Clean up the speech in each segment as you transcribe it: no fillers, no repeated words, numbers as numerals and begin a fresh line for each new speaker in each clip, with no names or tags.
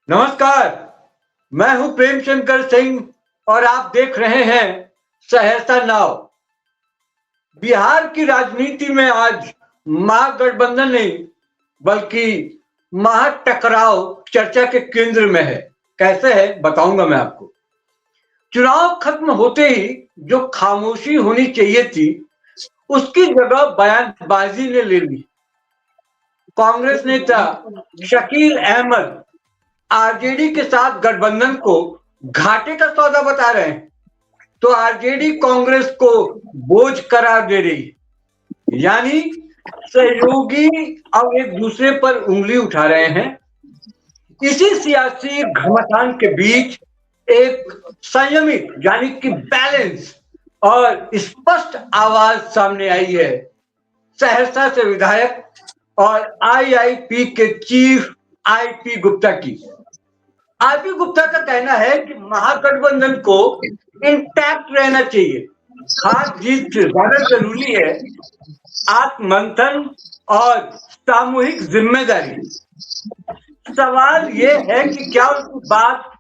नमस्कार। मैं हूं प्रेम शंकर सिंह और आप देख रहे हैं सहरसा नाव। बिहार की राजनीति में आज महागठबंधन नहीं बल्कि महाटकराव चर्चा के केंद्र में है। कैसे है बताऊंगा मैं आपको। चुनाव खत्म होते ही जो खामोशी होनी चाहिए थी उसकी जगह बयानबाजी ने ले ली। कांग्रेस नेता शकील अहमद आरजेडी के साथ गठबंधन को घाटे का सौदा बता रहे हैं तो आरजेडी कांग्रेस को बोझ करार दे रही है। यानी सहयोगी अब एक दूसरे पर उंगली उठा रहे हैं। इसी सियासी घमासान के बीच एक संयमित यानी कि बैलेंस और स्पष्ट आवाज सामने आई है सहरसा से विधायक और आईआईपी के चीफ आईपी गुप्ता की। आईपी गुप्ता का कहना है कि महागठबंधन को इंटैक्ट रहना चाहिए। हार जीत से ज्यादा जरूरी है आत्ममंथन और सामूहिक जिम्मेदारी। सवाल ये है कि क्या उनकी बात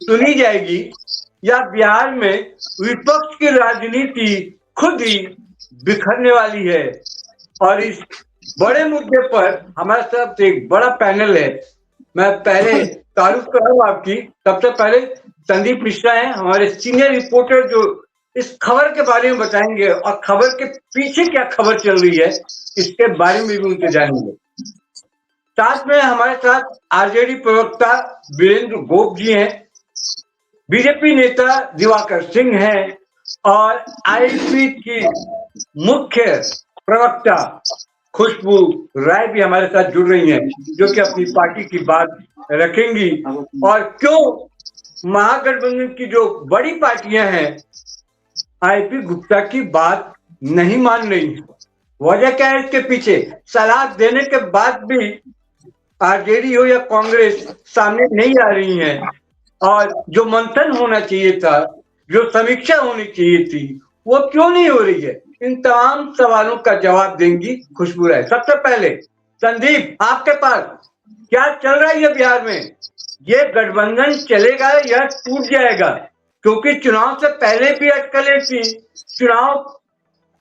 सुनी जाएगी या बिहार में विपक्ष की राजनीति खुद ही बिखरने वाली है। और इस बड़े मुद्दे पर हमारे साथ एक बड़ा पैनल है। मैं पहले तारुफ कर रहा हूं आपकी। सबसे पहले संदीप मिश्रा हैं हमारे सीनियर रिपोर्टर जो इस खबर के बारे में बताएंगे और खबर के पीछे क्या खबर चल रही है इसके बारे में भी उनसे जानेंगे। साथ में हमारे साथ आरजेडी प्रवक्ता वीरेंद्र गोप जी हैं, बीजेपी नेता दिवाकर सिंह हैं और आईपी की मुख्य प्रवक्ता खुशबू राय भी हमारे साथ जुड़ रही हैं जो कि अपनी पार्टी की बात रखेंगी। और क्यों महागठबंधन की जो बड़ी पार्टियां हैं आईपी गुप्ता की बात नहीं मान रही, वजह क्या है इसके पीछे। सलाह देने के बाद भी आरजेडी हो या कांग्रेस सामने नहीं आ रही है और जो मंथन होना चाहिए था, जो समीक्षा होनी चाहिए थी, वो क्यों नहीं हो रही है। इन तमाम सवालों का जवाब देंगी खुशबू राय। सबसे पहले संदीप आपके पास क्या चल रहा है बिहार में, ये गठबंधन चलेगा या टूट जाएगा? क्योंकि चुनाव से पहले भी अटकलें थी, चुनाव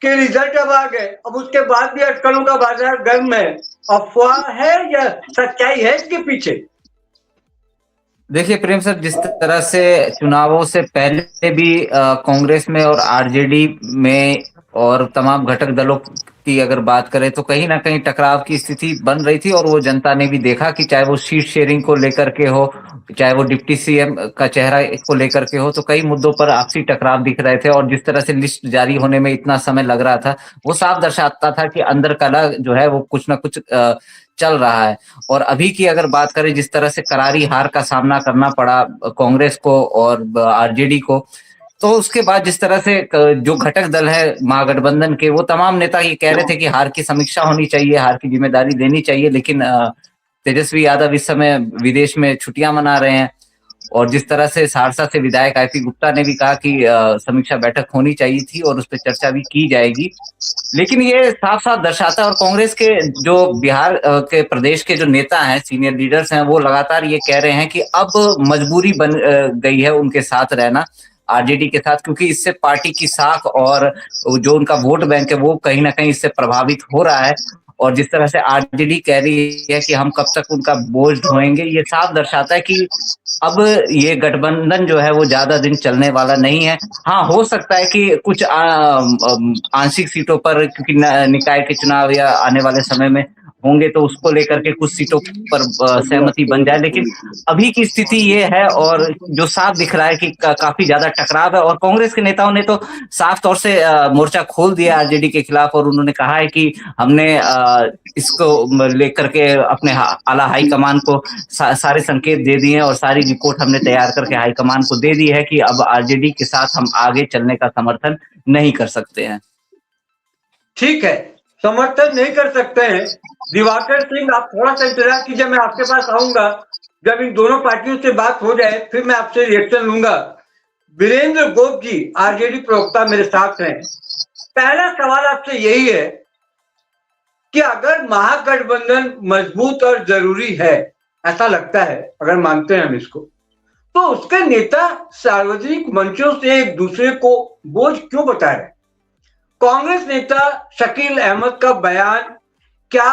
के रिजल्ट अब आ गए, अब उसके बाद भी अटकलों का बाजार गर्म है। अफवाह है या सच्चाई है इसके पीछे?
देखिए प्रेम सर, जिस तरह से चुनावों से पहले भी कांग्रेस में और आरजेडी में और तमाम घटक दलों की अगर बात करें तो कहीं ना कहीं टकराव की स्थिति बन रही थी और वो जनता ने भी देखा कि चाहे वो सीट शेयरिंग को लेकर के हो, चाहे वो डिप्टी सीएम का चेहरा को लेकर के हो, तो कई मुद्दों पर आपसी टकराव दिख रहे थे। और जिस तरह से लिस्ट जारी होने में इतना समय लग रहा था वो साफ दर्शाता था कि अंदर कला जो है वो कुछ ना कुछ चल रहा है। और अभी की अगर बात करें, जिस तरह से करारी हार का सामना करना पड़ा कांग्रेस को और आरजेडी को, तो उसके बाद जिस तरह से जो घटक दल है महागठबंधन के, वो तमाम नेता ये कह रहे थे कि हार की समीक्षा होनी चाहिए, हार की जिम्मेदारी लेनी चाहिए, लेकिन तेजस्वी यादव इस समय विदेश में छुट्टियां मना रहे हैं। और जिस तरह से सहरसा से विधायक आईपी गुप्ता ने भी कहा कि समीक्षा बैठक होनी चाहिए थी और उस पर चर्चा भी की जाएगी। लेकिन ये साफ साफ दर्शाता है, और कांग्रेस के जो बिहार के प्रदेश के जो नेता हैं, सीनियर लीडर्स हैं, वो लगातार ये कह रहे हैं कि अब मजबूरी बन गई है उनके साथ रहना, आरजेडी के साथ, क्योंकि इससे पार्टी की साख और जो उनका वोट बैंक है वो कहीं ना कहीं इससे प्रभावित हो रहा है। और जिस तरह से आरजेडी कह रही है कि हम कब तक उनका बोझ ढोएंगे, ये साफ दर्शाता है कि अब ये गठबंधन जो है वो ज्यादा दिन चलने वाला नहीं है। हाँ, हो सकता है कि कुछ आंशिक सीटों पर, क्योंकि निकाय के चुनाव या आने वाले समय में होंगे, तो उसको लेकर के कुछ सीटों पर सहमति बन जाए, लेकिन अभी की स्थिति ये है और जो साफ दिख रहा है कि काफी ज्यादा टकराव है। और कांग्रेस के नेताओं ने तो साफ तौर से मोर्चा खोल दिया आरजेडी के खिलाफ, और उन्होंने कहा है कि हमने इसको लेकर के अपने आला हाईकमान को सारे संकेत दे दिए हैं और सारी रिपोर्ट हमने तैयार करके हाईकमान को दे दी है कि अब आरजेडी के साथ हम आगे चलने का समर्थन नहीं कर सकते हैं।
ठीक है, समर्थन नहीं कर सकते हैं। दिवाकर सिंह आप थोड़ा सा इंतजार कीजिए, मैं आपके पास आऊंगा। जब इन दोनों पार्टियों से बात हो जाए फिर मैं आपसे रिएक्शन लूंगा। वीरेंद्र गोप जी आरजेडी प्रवक्ता मेरे साथ हैं। पहला सवाल आपसे यही है कि अगर महागठबंधन मजबूत और जरूरी है ऐसा लगता है, अगर मानते हैं हम इसको। तो उसके नेता सार्वजनिक मंचों से एक दूसरे को बोझ क्यों बता रहे? कांग्रेस नेता शकील अहमद का बयान, क्या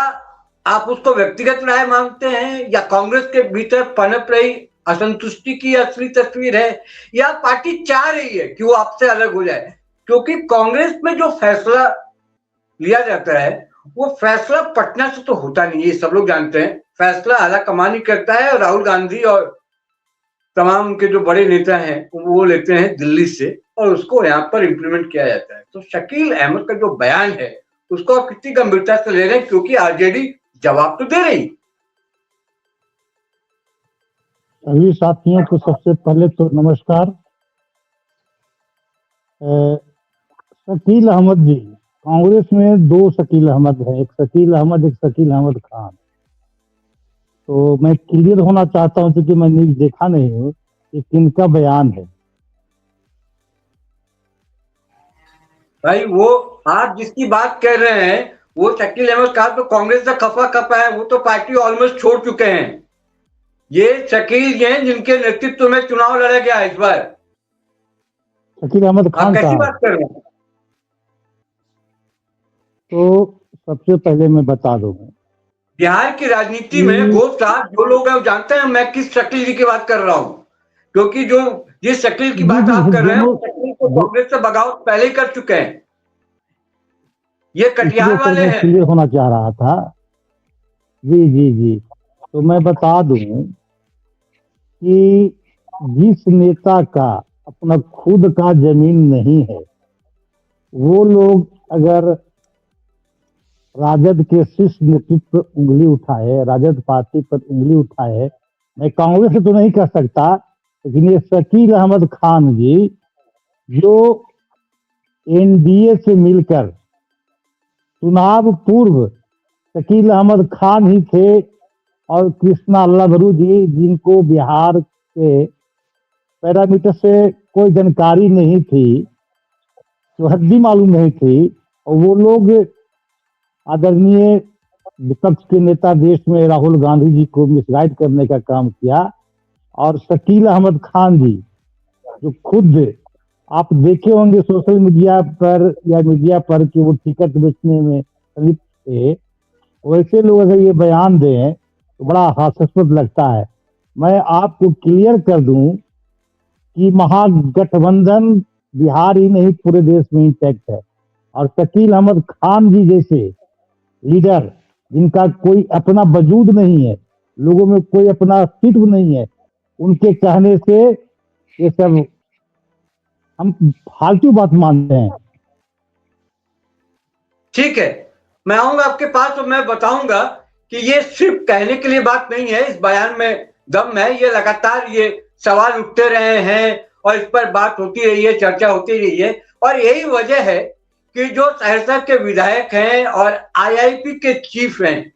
आप उसको व्यक्तिगत राय मानते हैं, या कांग्रेस के भीतर पनप रही असंतुष्टि की असली तस्वीर है, या पार्टी चाह रही है कि वो आपसे अलग हो जाए? क्योंकि कांग्रेस में जो फैसला लिया जाता है, वो फैसला पटना से तो होता नहीं, ये सब लोग जानते हैं। फैसला आलाकमान ही करता है, और राहुल गांधी और तमाम उनके जो बड़े नेता हैं वो लेते हैं दिल्ली से, और उसको यहाँ पर इम्प्लीमेंट किया जाता है। तो शकील अहमद का जो बयान है उसको आप कितनी गंभीरता से ले रहे हैं, क्योंकि आरजेडी जवाब तो दे रही।
सभी साथियों को सबसे पहले तो नमस्कार। शकील अहमद जी, कांग्रेस में दो शकील अहमद है, एक शकील अहमद, एक शकील अहमद खान। तो मैं क्लियर होना चाहता हूं, क्योंकि मैं न्यूज देखा नहीं हूं कि किनका बयान है।
भाई वो आप जिसकी बात कर रहे हैं वो शकील अहमद खान तो कांग्रेस से खफा खफा है, वो तो पार्टी ऑलमोस्ट छोड़ चुके हैं। ये शकील हैं जिनके नेतृत्व में चुनाव लड़ा गया इस बार।
शकील अहमद
आप
खान
कैसी
साहब,
बात कर रहे हैं?
तो सबसे पहले मैं बता दूं,
बिहार की राजनीति में गोप साहब जो लोग हैं वो जानते हैं मैं किस शकील जी की बात कर रहा हूँ, क्योंकि जो जिस शकील की बात आप कर रहे हैं वो शकील को कांग्रेस से बगावत पहले ही कर चुके हैं। ये कटिहार वाले हैं।
क्लियर होना चाह रहा था। जी जी जी, तो मैं बता दूं कि जिस नेता का अपना खुद का जमीन नहीं है, वो लोग अगर राजद के शीर्ष नेतृत्व पर उंगली उठाए, राजद पार्टी पर उंगली उठाए, मैं कांग्रेस से तो नहीं कह सकता, लेकिन ये शकील अहमद खान जी जो एनडीए से मिलकर चुनाव पूर्व शकील अहमद खान ही थे, और कृष्णा लबरू जी जिनको बिहार के पैरामीटर से कोई जानकारी नहीं थी, तो हद्दी मालूम नहीं थी, और वो लोग आदरणीय विपक्ष के नेता देश में राहुल गांधी जी को मिसगाइड करने का काम किया। और शकील अहमद खान जी जो खुद आप देखे होंगे सोशल मीडिया पर या मीडिया पर कि वो टिकट बेचने में संलिप्त थे, वैसे लोग अगर ये बयान दें तो बड़ा हास्यास्पद लगता है। मैं आपको क्लियर कर दूं कि महागठबंधन बिहार ही नहीं पूरे देश में इंटैक्ट है, और शकील अहमद खान जी जैसे लीडर जिनका कोई अपना वजूद नहीं है, लोगों में कोई अपना अस्तित्व नहीं है, उनके कहने से ये सब हम फालतू बात मानते हैं।
ठीक है, मैं आऊंगा आपके पास और मैं बताऊंगा कि ये सिर्फ कहने के लिए बात नहीं है, इस बयान में दम है। ये लगातार ये सवाल उठते रहे हैं और इस पर बात होती रही है, चर्चा होती रही है, और यही वजह है कि जो सहरसा के विधायक हैं और आईआईपी के चीफ हैं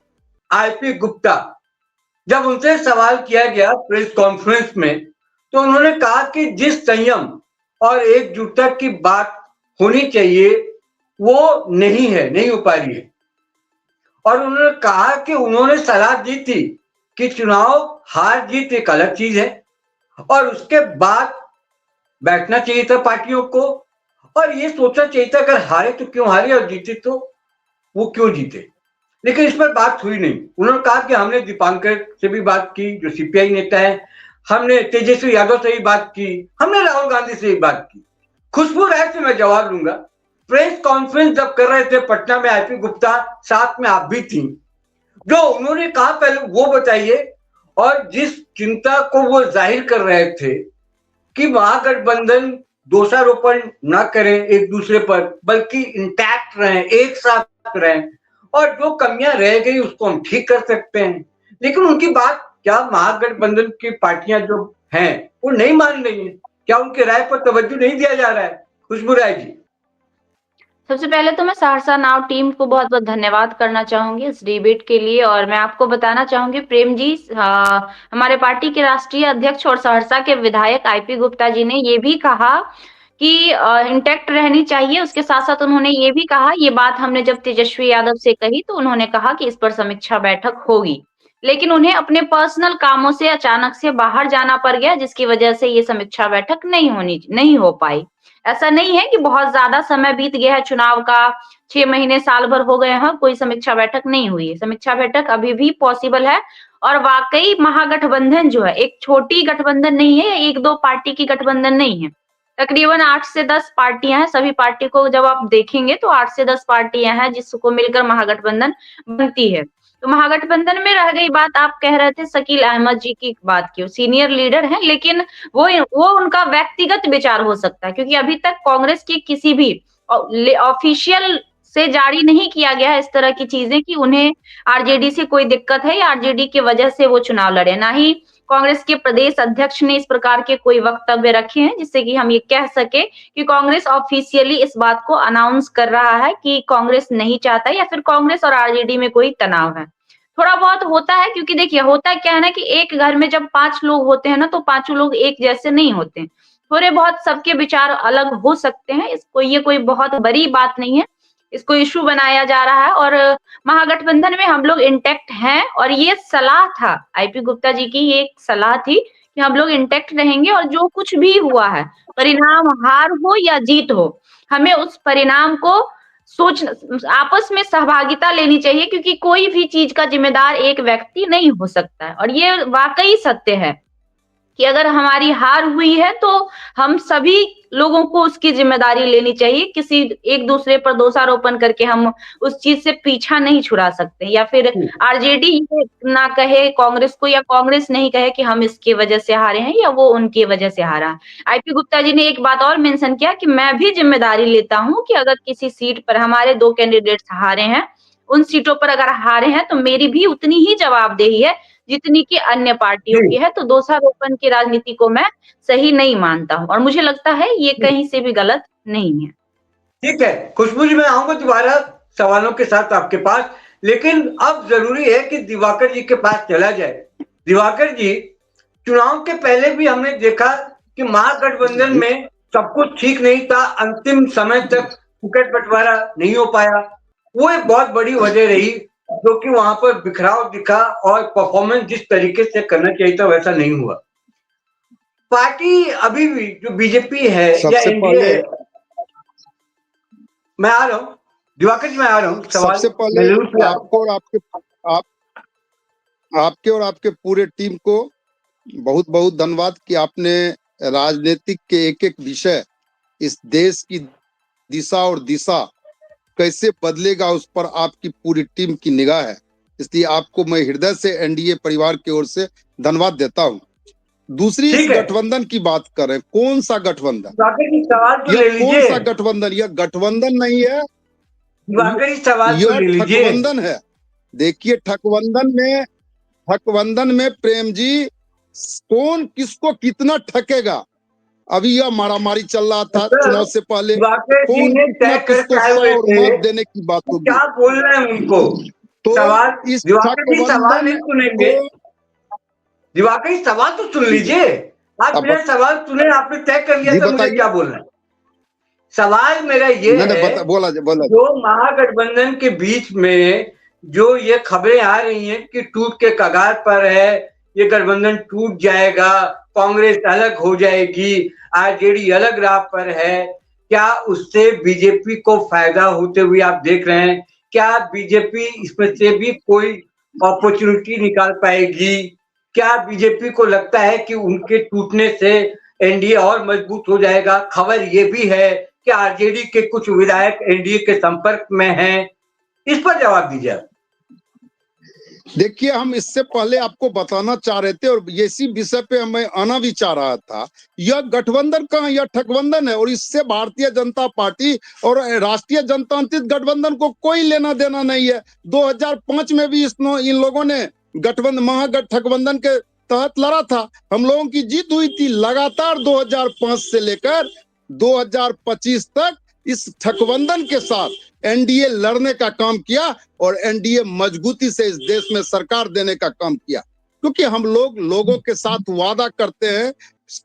आईपी गुप्ता, जब उनसे सवाल किया गया प्रेस कॉन्फ्रेंस में, तो उन्होंने कहा कि जिस संयम और एकजुटता की बात होनी चाहिए वो नहीं है, नहीं हो पा रही है। और उन्होंने कहा कि उन्होंने सलाह दी थी कि चुनाव हार जीत एक अलग चीज है, और उसके बाद बैठना चाहिए था पार्टियों को, और ये सोचना चाहिए था अगर हारे तो क्यों हारे और जीते तो वो क्यों जीते। लेकिन इस पर बात हुई नहीं। उन्होंने कहा कि हमने दीपांकर से भी बात की जो सीपीआई नेता है, हमने तेजस्वी यादव से भी बात की, हमने राहुल गांधी से भी बात की। खुशबू राय से मैं जवाब लूंगा। प्रेस कॉन्फ्रेंस जब कर रहे थे पटना में आईपी गुप्ता, साथ में आप भी थी, जो उन्होंने कहा पहले वो बताइए। और जिस चिंता को वो जाहिर कर रहे थे कि महागठबंधन दोषारोपण न करें एक दूसरे पर, बल्कि इंटैक्ट रहें, एक साथ रहें, और जो कमियां रह गई उसको हम ठीक कर सकते हैं। लेकिन उनकी बात क्या महागठबंधन की पार्टियां जो हैं वो नहीं मान रही हैं? क्या उनके राय पर तवज्जो नहीं दिया जा रहा है? खुशबू राय जी।
सबसे पहले तो मैं सहरसा नाउ टीम को बहुत-बहुत धन्यवाद करना चाहूंगी इस डिबेट के लिए, और मैं आपको बताना चाहूंगी प्रेम जी, हमारे पार्टी के राष्ट्रीय अध्यक्ष और सहरसा के विधायक आईपी गुप्ता जी ने ये भी कहा कि इंटैक्ट रहनी चाहिए। उसके साथ-साथ उन्होंने ये भी कहा, ये बात हमने जब तेजस्वी यादव से कही तो उन्होंने कहा कि इस पर समीक्षा बैठक होगी। लेकिन उन्हें अपने पर्सनल कामों से अचानक से बाहर जाना पड़ गया, जिसकी वजह से ये समीक्षा बैठक नहीं हो पाई। ऐसा नहीं है कि बहुत ज़्यादा समय बीत गया है चुनाव का, 6 महीने, साल भर हो गए हैं, कोई समीक्षा बैठक नहीं हुई है। समीक्षा बैठक अभी भी पॉसिबल है और वाक़ई महागठबंधन जो है, एक छोटी गठबंधन नहीं है, 1-2 पार्टी की गठबंधन नहीं है। तकरीबन 8 से 10 पार्टियाँ हैं, सभी पार्टी को जब आप देखेंगे तो 8 से 10 पार्टियाँ हैं, जिसको मिलकर महागठबंधन बनती है। तो महागठबंधन में रह गई बात, आप कह रहे थे शकील अहमद जी की बात की, सीनियर लीडर हैं, लेकिन वो उनका व्यक्तिगत विचार हो सकता है, क्योंकि अभी तक कांग्रेस के किसी भी ऑफिशियल से जारी नहीं किया गया है इस तरह की चीजें कि उन्हें आरजेडी से कोई दिक्कत है या आरजेडी की वजह से वो चुनाव लड़े। ना ही कांग्रेस के प्रदेश अध्यक्ष ने इस प्रकार के कोई वक्तव्य रखे हैं जिससे कि हम ये कह सके कि कांग्रेस ऑफिशियली इस बात को अनाउंस कर रहा है कि कांग्रेस नहीं चाहता या फिर कांग्रेस और आरजेडी में कोई तनाव है। थोड़ा बहुत होता है, क्योंकि देखिए होता क्या है ना कि एक घर में जब 5 लोग होते हैं ना, तो पांचों लोग एक जैसे नहीं होते। थोड़े बहुत सबके विचार अलग हो सकते हैं, इसको ये कोई बहुत बड़ी बात नहीं है। इसको इश्यू बनाया जा रहा है और महागठबंधन में हम लोग इंटैक्ट हैं और ये सलाह था, आईपी गुप्ता जी की ये एक सलाह थी कि हम लोग इंटैक्ट रहेंगे और जो कुछ भी हुआ है, परिणाम हार हो या जीत हो, हमें उस परिणाम को आपस में सहभागिता लेनी चाहिए, क्योंकि कोई भी चीज का जिम्मेदार एक व्यक्ति नहीं हो सकता है। और ये वाकई सत्य है कि अगर हमारी हार हुई है तो हम सभी लोगों को उसकी जिम्मेदारी लेनी चाहिए। किसी एक दूसरे पर दोषारोपण करके हम उस चीज से पीछा नहीं छुड़ा सकते, या फिर आरजेडी ये ना कहे कांग्रेस को या कांग्रेस नहीं कहे कि हम इसकी वजह से हारे हैं या वो उनकी वजह से हारा। आईपी गुप्ता जी ने एक बात और मेंशन किया कि मैं भी जिम्मेदारी लेता हूं कि अगर किसी सीट पर हमारे 2 कैंडिडेट्स हारे हैं, उन सीटों पर अगर हारे हैं तो मेरी भी उतनी ही जवाबदेही है जितनी कि अन्य पार्टियों की है। तो दोषारोपण की राजनीति को मैं सही नहीं मानता हूँ और मुझे लगता है ये कहीं से भी गलत नहीं है।
ठीक है खुशबू जी, मैं आऊंगा दोबारा सवालों के साथ आपके पास, लेकिन अब जरूरी है कि दिवाकर जी के पास चला जाए। दिवाकर जी, चुनाव के पहले भी हमने देखा कि महागठबंधन में सब कुछ ठीक नहीं था, अंतिम समय तक टिकट बंटवारा नहीं हो पाया। वो एक बहुत बड़ी वजह रही जो कि वहां पर बिखराव दिखा और परफॉर्मेंस जिस तरीके से करना चाहिए था वैसा नहीं हुआ। पार्टी अभी भी जो बीजेपी है या एनडीए है, मैं आ रहा हूँ दिवाकर जी, मैं आ रहा हूँ।
सबसे पहले आपके और आपके पूरे टीम को बहुत बहुत धन्यवाद कि आपने राजनीतिक के एक एक विषय, इस देश की दिशा कैसे बदलेगा उस पर आपकी पूरी टीम की निगाह है, इसलिए आपको मैं हृदय से एनडीए परिवार की ओर से धन्यवाद देता हूं। दूसरी इस गठबंधन की बात करें, कौन सा गठबंधन, कौन सा गठबंधन? यह गठबंधन नहीं है, यह ठगबंधन है। देखिए ठगबंधन में प्रेम जी, कौन किसको कितना ठकेगा, अभी यह मारामारी चल रहा था चुनाव से पहले, कौन कितना किसको सौ और मत देने की बात होगी।
क्या बोल रहे हैं उनको?
तो
सवाल
इस
सवाल नहीं सुनेंगे। दिवाकर सवाल तो सुन लीजिए। आप मेरा सवाल सुने, आपने तय कर लिया तो मुझे क्या बोलना है। सवाल मेरा ये है,
बोला
जो महागठबंधन के बीच में जो ये खबरें आ रही हैं कि टूट के कगार पर है, ये गठबंधन टूट जाएगा, कांग्रेस अलग हो जाएगी, आरजेडी अलग राह पर है, क्या उससे बीजेपी को फायदा होते हुए आप देख रहे हैं? क्या बीजेपी इसमें से भी कोई अपॉर्चुनिटी निकाल पाएगी? क्या बीजेपी को लगता है कि उनके टूटने से एनडीए और मजबूत हो जाएगा? खबर ये भी है कि आरजेडी के कुछ विधायक एनडीए के संपर्क में हैं। इस पर जवाब दीजिए।
देखिए, हम इससे पहले आपको बताना चाह रहे थे और इसी विषय पे मैं आना भी चाह रहा था, यह गठबंधन कहाँ, यह ठगबंधन है और इससे भारतीय जनता पार्टी और राष्ट्रीय जनतांत्रिक गठबंधन को कोई लेना देना नहीं है। 2005 में भी इन लोगों ने गठबंधन ठगबंधन के तहत लड़ा था, हम लोगों की जीत हुई थी। लगातार 2005 से लेकर 2025 तक इस ठगबंधन के साथ एनडीए लड़ने का काम किया और एनडीए मजबूती से इस देश में सरकार देने का काम किया, क्योंकि हम लोगों के साथ वादा करते हैं,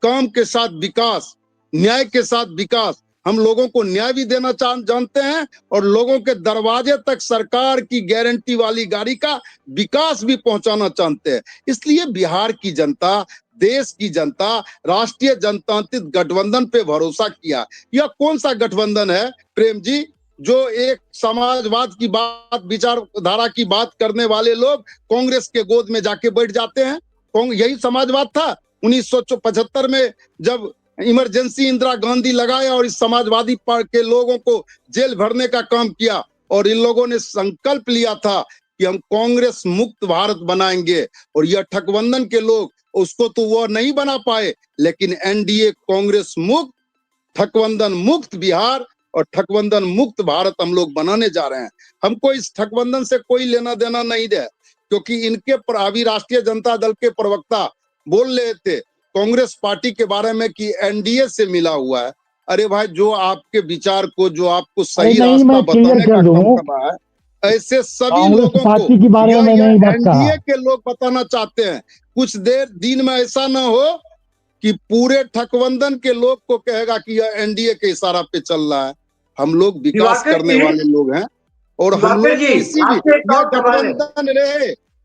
काम के साथ विकास, न्याय के साथ विकास। हम लोगों को न्याय भी देना जानते हैं और लोगों के दरवाजे तक सरकार की गारंटी वाली गाड़ी का विकास भी पहुंचाना चाहते हैं। इसलिए बिहार की जनता, देश की जनता राष्ट्रीय जनतांत्रिक गठबंधन पे भरोसा किया। यह कौन सा गठबंधन है प्रेम जी, जो एक समाजवाद की बात, विचारधारा की बात करने वाले लोग कांग्रेस के गोद में जाके बैठ जाते हैं? यही समाजवाद था 1975 में जब इमरजेंसी इंदिरा गांधी लगाया और इस समाजवादी पार्टी के लोगों को जेल भरने का काम किया और इन लोगों ने संकल्प लिया था कि हम कांग्रेस मुक्त भारत बनाएंगे। और यह ठगबंधन के लोग उसको तो वो नहीं बना पाए, लेकिन एनडीए कांग्रेस मुक्त, ठगबंधन मुक्त बिहार और ठगबंधन मुक्त भारत हम लोग बनाने जा रहे हैं। हमको इस ठगबंधन से कोई लेना देना नहीं है, क्योंकि इनके अभी राष्ट्रीय जनता दल के प्रवक्ता बोल रहे थे कांग्रेस पार्टी के बारे में कि एनडीए से मिला हुआ है। अरे भाई, जो आपके विचार को, जो आपको सही रास्ता बताने का काम कर रहा है, ऐसे सभी लोगों को एनडीए के लोग बताना चाहते हैं। कुछ दिन में ऐसा ना हो कि पूरे ठगबंधन के लोग को कहेगा कि यह एनडीए के इशारा पे चल रहा है। हम लोग विकास करने वाले लोग हैं और हम लोग किसी भी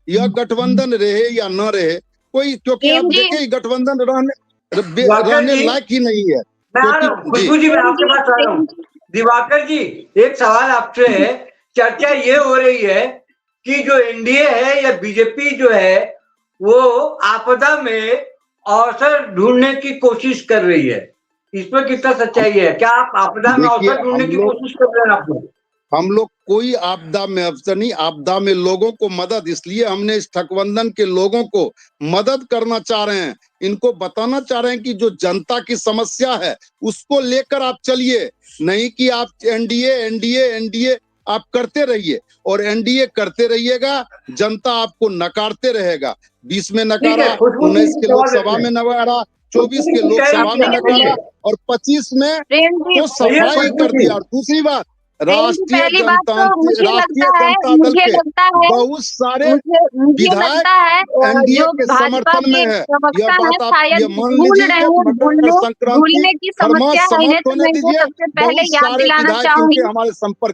यह गठबंधन रहे या न रहे कोई, क्योंकि आप देखिए गठबंधन रहने लायक ही नहीं है।
खुशबू जी, मैं आपके पास आ रहा हूँ। दिवाकर जी, एक सवाल आपसे है। चर्चा ये हो रही है कि जो एनडीए है या बीजेपी जो है वो आपदा में अवसर ढूंढने की कोशिश कर रही है, इस पर कितना सच्चाई है? क्या आप आपदा में अवसर ढूंढने की कोशिश कर रहे हैं? आप लोग,
हम लोग कोई आपदा में अवसर नहीं, आपदा में लोगों को मदद, इसलिए हमने इस ठगबंधन के लोगों को मदद करना चाह रहे हैं। इनको बताना चाह रहे हैं कि जो जनता की समस्या है उसको लेकर आप चलिए, नहीं कि आप एनडीए एनडीए एनडीए आप करते रहिए और एनडीए करते रहिएगा, जनता आपको नकारते रहेगा। 20 में नकारा, 19 के लोकसभा में नकारा, 24 के लोकसभा में नकारा और 25 में तो सफाई कर दिया। और दूसरी बात, राष्ट्रीय जनता दल के बहुत सारे विधायक एनडीए के समर्थन में है। यह बात आप ये मान लीजिए, मकर संक्रांति समाप्त होने दीजिए, बहुत सारे विधायक इनके हमारे संपर्क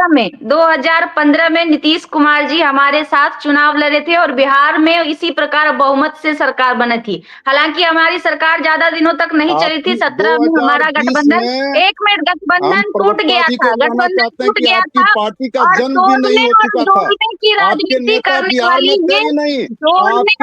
में।
2015 में नीतीश कुमार जी हमारे साथ चुनाव लड़े थे और बिहार में इसी प्रकार बहुमत से सरकार बनी थी। हालांकि हमारी सरकार ज्यादा दिनों तक नहीं चली थी। 17 में हमारा गठबंधन, एक मिनट, गठबंधन टूट गया था, गठबंधन टूट गया था
पार्टी का जन्म भी नहीं हो चुका था।
की राजनीति करने वाली ये जोड़ने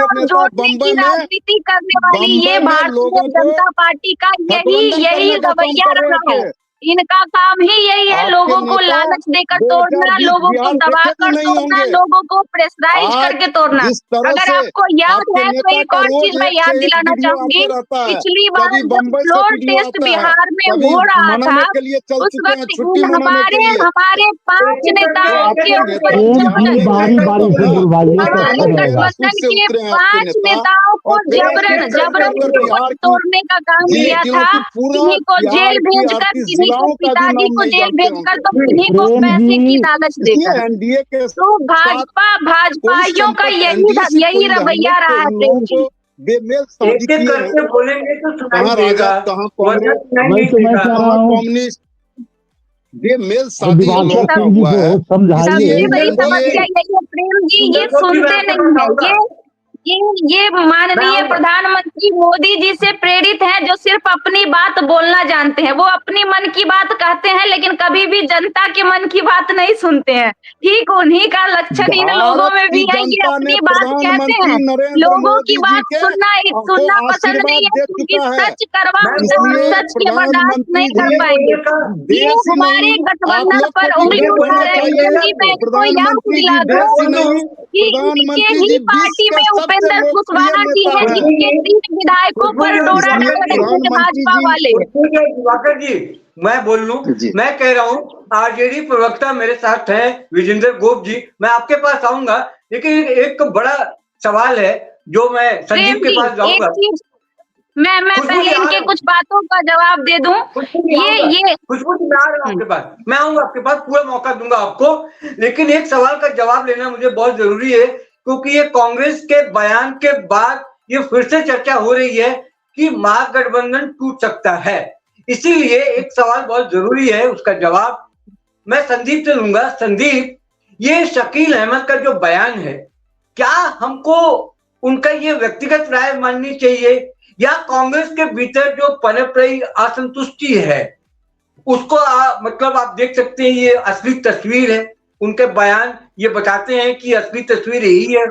की राजनीति करने वाली ये भारतीय जनता पार्टी का यही रवैया रहा है। इनका काम ही यही है, लोगों को लालच देकर तोड़ना, लोगों को दबाकर तोड़ना, लोगों को प्रेशराइज करके तोड़ना। अगर आपको याद है तो एक और चीज मैं याद दिलाना चाहूंगी, पिछली बार जब फ्लोर टेस्ट बिहार में हो रहा था उस वक्त हमारे 5 नेताओं के ऊपर हमारे गठबंधन के 5 नेताओं को जबरन तोड़ने का काम किया था। किन्हीं को जेल भेजकर, किन्हीं को पिताजी को जेल भेजकर, तो किन्हीं को पैसे की लालच देकर। तो भाजपाइयों का यही रवैया रहा है।
एक एक करके बोलेंगे तो सुनाई देगा।
कम्युनिस्ट बेमेल शादी हुआ है।
सबसे बड़ी समस्या यही है प्रेम जी, ये सुनते नहीं है। ये माननीय प्रधानमंत्री मोदी जी से प्रेरित हैं, जो सिर्फ अपनी बात बोलना जानते हैं। वो अपनी मन की बात कहते हैं लेकिन कभी भी जनता के मन की बात नहीं सुनते हैं। ठीक उन्हीं का लक्षण इन लोगों में भी है। ये अपनी बात कहते हैं, लोगों की बात सुनना पसंद नहीं है, क्योंकि सच सच के बर्दाश्त नहीं कर पाएंगे। ये हमारे गठबंधन पर उंगली उठा रहे हैं। मैं इनको याद दिला दूं कि इनके ही पार्टी में उपेंद्र कुशवाहा जी है, जिनके 3 विधायकों पर डोरा डाल रहे हैं भाजपा वाले।
दिवाकर जी, मैं बोल लूं, मैं कह रहा हूं, आरजेडी प्रवक्ता मेरे साथ हैं विजेंद्र गोप जी, मैं आपके पास आऊंगा, लेकिन एक बड़ा सवाल है जो मैं संदीप के पास जाऊंगा।
मैं पहले इनके कुछ बातों का जवाब दे दूं। ये
खुशबू मैं आ रहा हूं आपके पास, मैं आऊंगा आपके पास, पूरा मौका दूंगा आपको, लेकिन एक सवाल का जवाब लेना मुझे बहुत जरूरी है, क्योंकि ये कांग्रेस के बयान के बाद ये फिर से चर्चा हो रही है कि महागठबंधन टूट सकता है। इसीलिए एक सवाल बहुत जरूरी है, उसका जवाब मैं संदीप से लूंगा। संदीप, ये शकील अहमद का जो बयान है, क्या हमको उनका ये व्यक्तिगत राय माननी चाहिए या कांग्रेस के भीतर जो पनप रही असंतुष्टि है उसको मतलब आप देख सकते हैं ये असली तस्वीर है? उनके बयान ये बताते हैं कि असली तस्वीर यही है।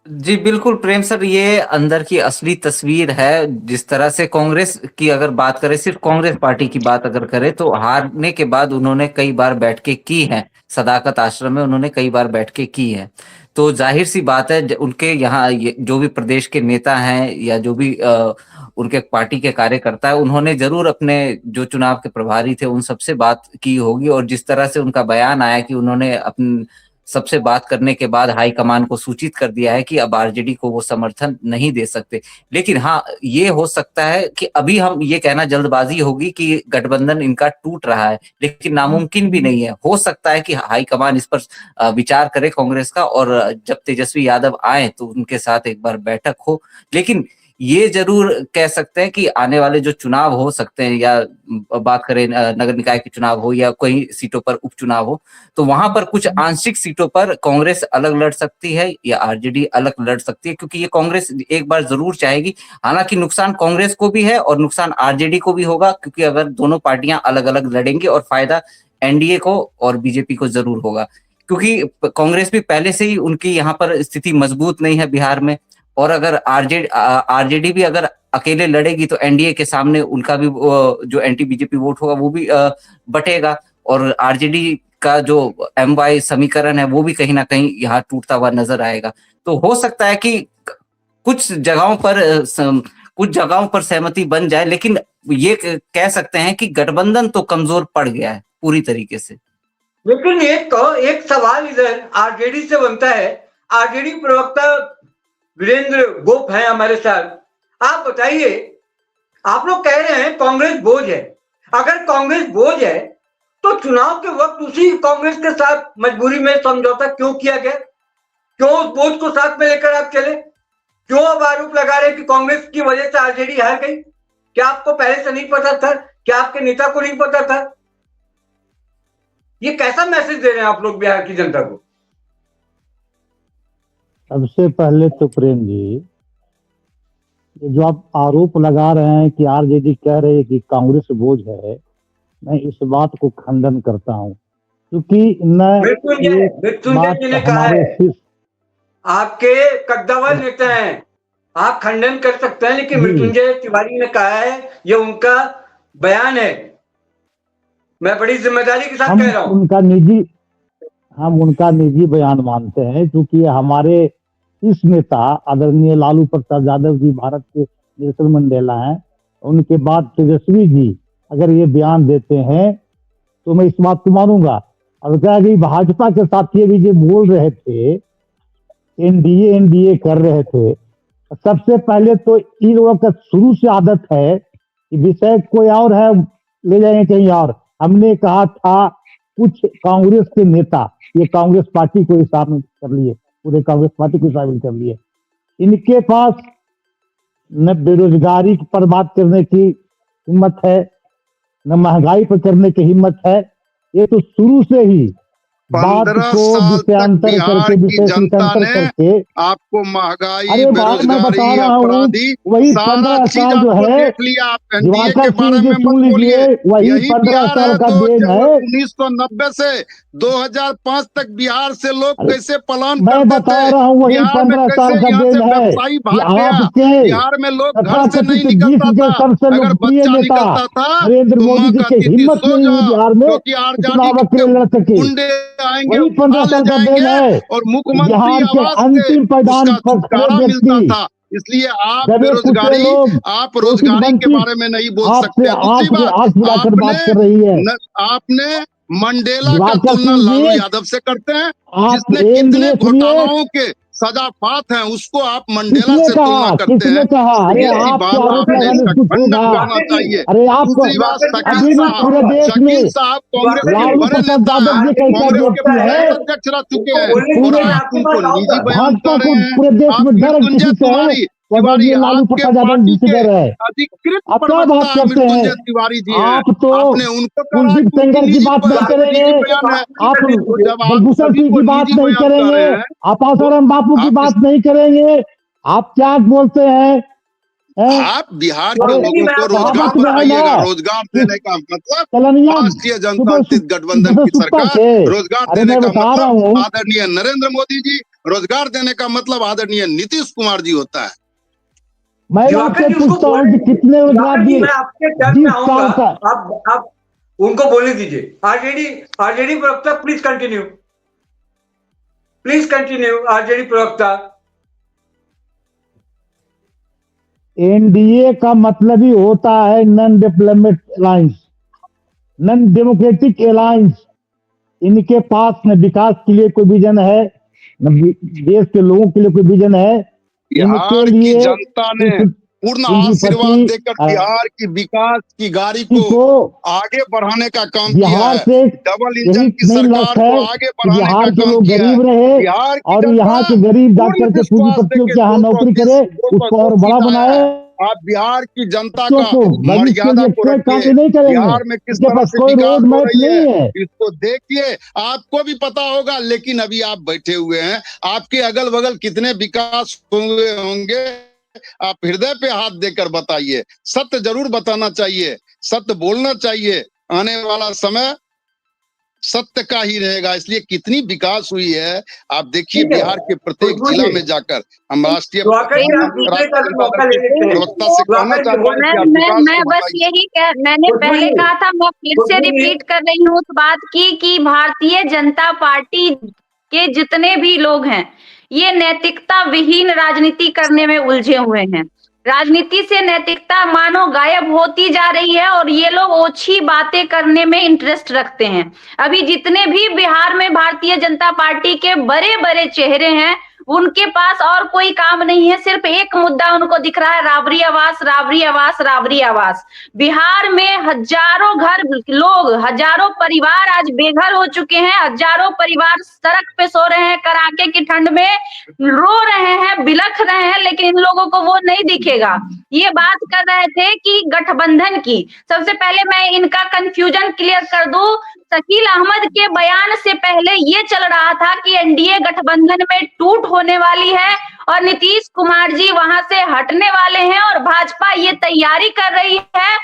जी बिल्कुल प्रेम सर, ये अंदर की असली तस्वीर है। जिस तरह से कांग्रेस की अगर बात करें, सिर्फ कांग्रेस पार्टी की बात अगर करें, तो हारने के बाद उन्होंने कई बार बैठकें की हैं, सदाकत आश्रम में उन्होंने कई बार बैठकें की हैं। तो जाहिर सी बात है उनके यहाँ जो भी प्रदेश के नेता हैं या जो भी उनके पार्टी के कार्यकर्ता है, उन्होंने जरूर अपने जो चुनाव के प्रभारी थे उन सबसे बात की होगी। और जिस तरह से उनका बयान आया कि उन्होंने अपने सबसे बात करने के बाद हाईकमान को सूचित कर दिया है कि अब आरजेडी को वो समर्थन नहीं दे सकते। लेकिन हाँ, ये हो सकता है कि अभी हम ये कहना जल्दबाजी होगी कि गठबंधन इनका टूट रहा है, लेकिन नामुमकिन भी नहीं है। हो सकता है कि हाईकमान इस पर विचार करे कांग्रेस का, और जब तेजस्वी यादव आए तो उनके साथ एक बार बैठक हो। लेकिन ये जरूर कह सकते हैं कि आने वाले जो चुनाव हो सकते हैं, या बात करें नगर निकाय के चुनाव हो या कोई सीटों पर उपचुनाव हो, तो वहां पर कुछ आंशिक सीटों पर कांग्रेस अलग लड़ सकती है या आरजेडी अलग लड़ सकती है, क्योंकि ये कांग्रेस एक बार जरूर चाहेगी। हालांकि नुकसान कांग्रेस को भी है और नुकसान आरजेडी को भी होगा, क्योंकि अगर दोनों पार्टियां अलग अलग लड़ेंगी, और फायदा एनडीए को और बीजेपी को जरूर होगा, क्योंकि कांग्रेस भी पहले से ही उनकी यहाँ पर स्थिति मजबूत नहीं है बिहार में। और अगर आरजेडी भी अगर अकेले लड़ेगी तो एनडीए के सामने उनका भी जो एंटी बीजेपी वोट होगा वो भी बटेगा, और आरजेडी का जो एमवाई समीकरण है वो भी कहीं ना कहीं यहाँ टूटता हुआ नजर आएगा। तो हो सकता है कि कुछ जगहों पर सहमति बन जाए, लेकिन ये कह सकते हैं कि गठबंधन तो कमजोर पड़ गया है पूरी तरीके से।
लेकिन एक सवाल इधर आरजेडी से बनता है। आरजेडी प्रवक्ता वीरेंद्र गोप है हमारे साथ। आप बताइए, आप लोग कह रहे हैं कांग्रेस बोझ है। अगर कांग्रेस बोझ है तो चुनाव के वक्त उसी कांग्रेस के साथ मजबूरी में समझौता क्यों किया गया? क्यों उस बोझ को साथ में लेकर आप चले? क्यों अब आरोप लगा रहे हैं कि कांग्रेस की वजह से आरजेडी हार गई? क्या आपको पहले से नहीं पता था? क्या आपके नेता को नहीं पता था? ये कैसा मैसेज दे रहे हैं आप लोग बिहार की जनता को?
सबसे पहले तो प्रेम जी, जो आप आरोप लगा रहे हैं कि आरजेडी कह रहे हैं कि कांग्रेस बोझ है, मैं इस बात को खंडन करता हूं, क्योंकि
मृत्युंजय जी ने कहा है, आपके कद्दावर नेता हैं, आप खंडन कर सकते हैं, लेकिन मृत्युंजय तिवारी ने कहा है, ये उनका बयान है। मैं बड़ी जिम्मेदारी के साथ कह रहा हूं।
हम उनका निजी बयान मानते हैं, क्योंकि हमारे इस नेता आदरणीय लालू प्रसाद यादव जी भारत के नेल्सन मंडेला हैं। उनके बाद तेजस्वी जी अगर ये बयान देते हैं तो मैं इस बात को मानूंगा। और क्या कि भाजपा के साथ ये भी जो बोल रहे थे, एनडीए कर रहे थे, सबसे पहले तो इन लोगों का शुरू से आदत है कि विषय कोई और है, ले जाएंगे कहीं और। हमने कहा था कुछ कांग्रेस के नेता ये कांग्रेस पार्टी को शामिल कर लिए, पूरे कांग्रेस पार्टी को शामिल कर लिए। इनके पास न बेरोजगारी पर बात करने की हिम्मत है, न महंगाई पर करने की हिम्मत है। ये तो शुरू से ही
15 साल तक बिहार की जनता ने आपको महंगाई, बेरोजगारी, अपराधी सारा चीज आपको देख लिया। आप एनडीए के बारे में मत बोलिए। यही बिहार है 1990 से 2005 तक बिहार से लोग कैसे पलायन करते थे। बिहार में कैसे यहाँ से व्यवसायी भाग गया। बिहार में लोग घर से नहीं निकलता था, अगर बच्चा निकलता था तो माँ कहती थी सो जाओ, क्योंकि आरजेडी के गुंडे आएंगे, ले जाएंगे, और मुख्यमंत्री आवास से उसका छुटकारा मिलता था। इसलिए आप बेरोजगारी, आप रोजगारी के बारे में नहीं बोल सकते। आपने मंडेला का तुलना लालू यादव से करते हैं, जिसने कितने घोटालाओं के सजाफात हैं, उसको आप मंडेला से तुलना करते हैं। ये बात आपने इसका खंडन करना चाहिए। दूसरी बात, शकील साहब कांग्रेस के बड़े नेता हैं, कांग्रेस के प्रदेश अध्यक्ष रह चुके हैं, और आप उनको निजी बयान कर रहे हैं। आप मृत्युंजय तिवारी तिवारी
लालू
आपके
प्रसाद यादव
पार्टी के
किधर है?
अधिकृत
आप क्या
प्रवक्ता
बात करते हैं?
मृत्युंजय तिवारी जी हैं।
आप तो
आपने उनको कहा
कुलदीप
कि
सेंगर की
निजी
बात नहीं करेंगे,
निजी बयान है।
आप
तो जब आप
बलभूषण
सभी
सिंह
को
की बात
निजी
नहीं
बयान कर
करेंगे,
रहे हैं,
आप आसाराम बापू की
आप
बात नहीं करेंगे, आप क्या बोलते हैं?
आप बिहार के
अरे
लोगों को रोजगार
कहावत में है
बढ़ाइएगा।
ना,
रोजगार देने का मतलब
कलनिया
राष्ट्रीय
सुबह
जनतांत्रिक गठबंधन
सुबह
की
सुत्ता
सरकार,
थे।
रोजगार
अरे
देने
मैं
का
बता रहा
मतलब
हूँ,
आदरणीय नरेंद्र मोदी जी, रोजगार देने का मतलब आदरणीय नीतीश कुमार जी होता है।
मैं
दिवाकर
आपसे
जी उसको
पूछता हूँ
बोलने
कि कितने रोजगार
दिवाकर जी,
दिए
मैं आपके टर्न में
20
आऊंगा,
साल का?
आप उनको बोलने दीजिए। आरजेडी आरजेडी प्रवक्ता प्लीज कंटिन्यू आरजेडी प्रवक्ता।
एनडीए का मतलब ही होता है non development alliance, non democratic alliance. इनके पास न विकास के लिए कोई विजन है, न देश के लोगों के लिए कोई विजन है। इनके
बिहार की
लिए
जनता ने पूर्ण आशीर्वाद देकर बिहार की विकास की गाड़ी को आगे बढ़ाने का काम किया
बिहार
है।
से
डबल
यही
इंजन की
नहीं
सरकार
लक्ष्य
को
है
आगे
कि
बढ़ाने
बिहार
का
के
काम
लोग
किया है।
गरीब रहे
बिहार की
और
जनता
यहाँ के गरीब
पूर्ण
जाकर के
विश्वास
पूंजीपतियों
देके
के यहाँ नौकरी करे,
220
उसको और बड़ा
सीट आया
बनाए।
है। आप बिहार की जनता
बच्चों
का
को भविष्य के
मर्यादा
लिए
को
कोई
रखिए।
काम नहीं करेंगे,
बिहार में किस
इनके
तरह
पास
से
कोई
विकास
रोड
हो
मैप
रही
नहीं है।
इसको देखिए। आपको भी पता होगा, लेकिन अभी आप बैठे हुए हैं, आपके अगल बगल कितने विकास हुए होंगे, आप हृदय पे हाथ देकर बताइए। सत्य जरूर बताना चाहिए, सत्य बोलना चाहिए। आने वाला समय सत्य का ही रहेगा। इसलिए कितनी विकास हुई है आप देखिए बिहार के प्रत्येक
खुशबू
जिला
जी,
में जाकर। हम राष्ट्रीय
दिवाकर जी, आप दूसरे का भी मौका ले लेते हैं।
प्रवक्ता से कहना
दिवाकर जी,
चाहता हूं कि आप विकास
मैं
को
बस
बताइए।
मैंने
खुशबू
पहले
जी,
कहा था, मैं फिर से
खुशबू जी,
रिपीट कर रही हूँ उस बात की कि भारतीय जनता पार्टी के जितने भी लोग हैं, ये नैतिकता विहीन राजनीति करने में उलझे हुए हैं। राजनीति से नैतिकता मानो गायब होती जा रही है और ये लोग ओछी बातें करने में इंटरेस्ट रखते हैं। अभी जितने भी बिहार में भारतीय जनता पार्टी के बड़े बड़े चेहरे हैं, उनके पास और कोई काम नहीं है, सिर्फ एक मुद्दा उनको दिख रहा है, राबरी आवास, राबरी आवास, राबरी आवास। बिहार में हजारों घर लोग, हजारों परिवार आज बेघर हो चुके हैं, हजारों परिवार सड़क पे सो रहे हैं, कड़ाके की ठंड में रो रहे हैं, बिलख रहे हैं, लेकिन इन लोगों को वो नहीं दिखेगा। ये बात कर रहे थे कि गठबंधन की, सबसे पहले मैं इनका कंफ्यूजन क्लियर कर दूं। शकील अहमद के बयान से पहले ये चल रहा था कि एनडीए गठबंधन में टूट होने वाली है और नीतीश कुमार जी वहां से हटने वाले हैं और भाजपा ये तैयारी कर रही है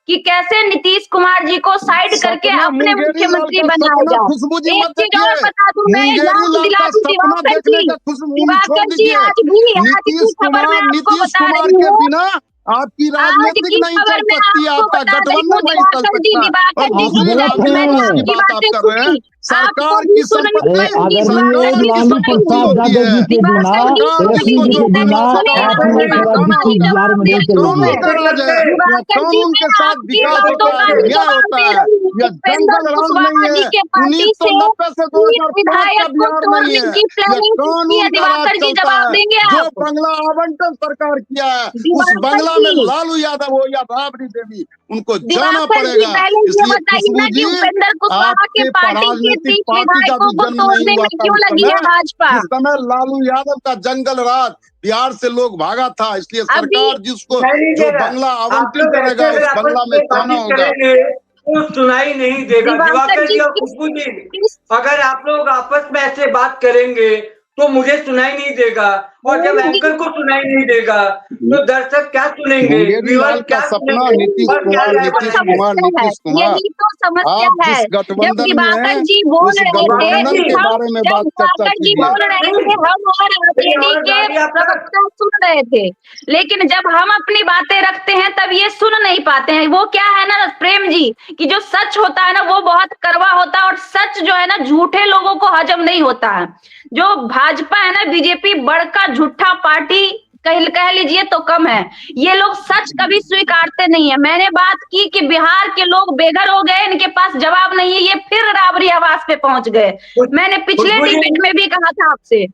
कि कैसे नीतीश कुमार जी को साइड करके
सपना
अपने
मुंगेरी लाल
मुख्यमंत्री
का
बनाया
सपना
जाए।
खुशबू जी
एक
मत
चीज और
देखिए।
बता दूं, मैं
मुंगेरी
याद
लाल
दिला
का
दूं
सपना
दिवाकर
देखने
जी,
का खुशबू छोड़
दिवाकर जी
दीजिए।
आज की
नीतीश
खबर मैं आपको
नीतीश
बता
कुमार
रही
के
हूँ,
बिना आपकी
आज
राजनीतिक
की
नहीं
खबर
चल
मैं
सकती,
आपको
आपका
बता रही हूँ
गठबंधन नहीं चल
दिवाकर जी,
सकता। और
दिवाकर जी
आप
दूसरी
गलत
आप
हैं।
मैंने
विश्वास की
आपकी
बात आप
बातें
कर रहे हैं।
सुनी, आपको
सरकार
भी
की
सुननी
संपत्ति
अरे
पड़ेगी।
अगर ये
सरकार
दिवाकर जी
की
लालू
संपत्ति
प्रसाद
होती
यादव
है।
जी के बिना,
दिवाकर जी
सरकार
तेजस्वी
जिसको
जी
जो
के बिना
बनवा
सुने,
सके
आप
अपने
लोग
लिए
की
हटाना
राजनीति
होगा।
बिहार में
यह
नहीं
कानूनी
चलेगी।
का राज है, यह
दिवाकर जी,
कानून के
मैं
साथ
आपकी
विकास
बातों
होता
का
है, न्याय
जवाब
होता
दे
है।
रही हूँ।
यह
उपेंद्र
जंगल राज नहीं
कुशवाहा जी
है।
के पार्टी से
1990 से
ये
2005 का
विधायक को
बिहार नहीं
तोड़ने
है।
की
यह
प्लानिंग की है।
कानून का राज
दिवाकर जी
चलता
जवाब
है।
देंगे
जो
आप?
बंगला आवंटन सरकार किया है, उस
दिवाकर
बंगला में
जी,
लालू यादव हो या राबड़ी देवी, उनको जाना
दिवाकर जी
पड़ेगा।
पहले ये
इसलिए
बताइए
खुशबू
ना कि
जी,
उपेंद्र कुशवाहा के
आपके
पार्टी के
राजनीतिक
30
पार्टी का
विधायकों
भी
को
जन्म नहीं
तोड़ने
हुआ
में
था
क्यों
उस
लगी है
समय,
भाजपा?
जिस समय लालू यादव का जंगल राज बिहार से लोग भागा था। इसलिए
अभी
सरकार जिसको
नहीं
जो
देगा।
बंगला
आप
आवंटित
लोग ऐसे
करेगा
अगर
उस
आपस
बंगला में
में
जाना
बातचीत
होगा।
करेंगे तो सुनाई नहीं देगा।
दिवाकर
दिवाकर जी
जी
और
किस
खुशबू जी,
किस
अगर आप लोग आपस में ऐसे बात करेंगे तो मुझे सुनाई नहीं देगा, और जब एंकर को सुनाई नहीं देगा तो दर्शक क्या सुनेंगे,
मुंगेरी लाल
व्यूअर्स
का
क्या
सपना
सुनेंगे
नीतीश
और क्या
कुमार,
राय
तो
नीतीश
बनाएंगे।
कुमार,
समस्या है,
नीतीश कुमार।
यही तो समस्या
आप
है।
जिस
जब
गठबंधन में
दिवाकर
हैं
जी बोल
उस
रहे थे
दिवाकर
गठबंधन
जी,
के
हम
बारे में
जब
बात चर्चा
दिवाकर जी
कीजिए।
बोल रहे थे हम और
मेरी
आरजेडी
आवाज
के
आ रही है आप तक?
प्रवक्ता सुन रहे थे, लेकिन जब हम अपनी बातें रखते हैं तब ये सुन नहीं पाते हैं। वो क्या है ना प्रेम जी, कि जो सच होता है ना वो बहुत कड़वा होता है, और सच जो है ना झूठे लोगों को हजम नहीं होता है। जो भाजपा है ना, बीजेपी बड़का झूठा पार्टी कह लीजिए तो कम है। ये लोग सच कभी स्वीकारते नहीं है। मैंने बात की कि बिहार के लोग बेघर हो गए, इनके पास जवाब नहीं है, ये फिर राबरी आवास पे पहुंच गए। मैंने पिछले
खुशबू जी,
डिबेट में भी कहा था आपसे